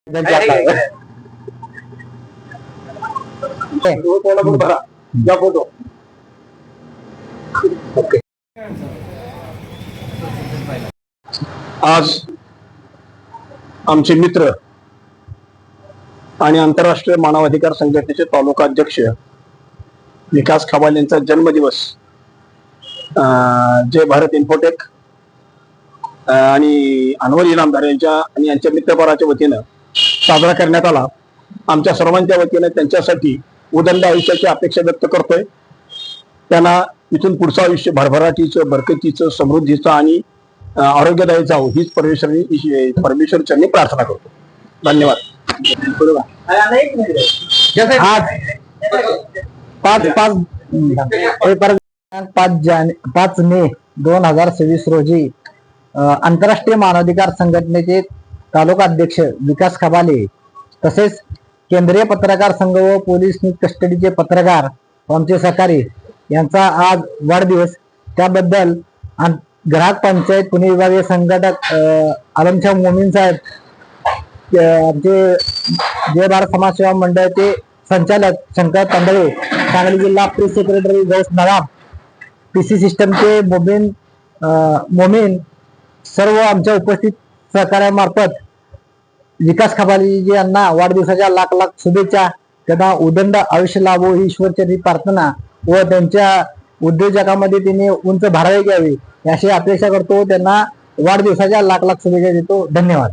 आज आमचे मित्र आणि आंतरराष्ट्रीय मानवाधिकार संघटनेचे तालुका अध्यक्ष विकास खबाले यांचा जन्मदिवस जय भारत इन्फोटेक आणि अनवर इनामदार यांच्या मित्रपराच्या वतीनं साजरा करण्यात आला। आमच्या सर्वांच्या वतीनं त्यांच्यासाठी उदंड आयुष्याची अपेक्षा व्यक्त करतोय। त्यांना इथून पुढचं आयुष्य भरभराटीचं, बरकतीचं, समृद्धीचं आणि आरोग्यदायी जावं हीच परमेश्वरचरणी प्रार्थना करतो। धन्यवाद। पाच मे 2026 रोजी आंतरराष्ट्रीय मानवाधिकार संघटनेचे तालुका अध्यक्ष विकास खबाले तसेच केंद्रीय पत्रकार संघ व पोलीस कस्टडीचे पत्रकार आमचे सहकारी यांचा आज वाढदिवस। त्याबद्दल ग्राहक पंचायत पुणे विभागीय संघटक आलमशाह मोमीन साहेब, आमचे जय भारत समाज सेवा मंडळाचे संचालक शंकर तांदळे, सांगली जिल्हा press secretary Gaus Nawab, PC सिस्टमचे मोमीन, सर्व आमच्या उपस्थित सहकार्यामार्फत विकास खबाले यांना वाढदिवसाच्या लाख लाख शुभेच्छा। त्यांना उदंड आयुष्य लाभो ही ईश्वरचरणी प्रार्थना व त्यांच्या उद्योजकामध्ये त्यांनी उंच भरावे घ्यावे अशी अपेक्षा करतो। त्यांना वाढदिवसाच्या लाख लाख शुभेच्छा देतो। धन्यवाद।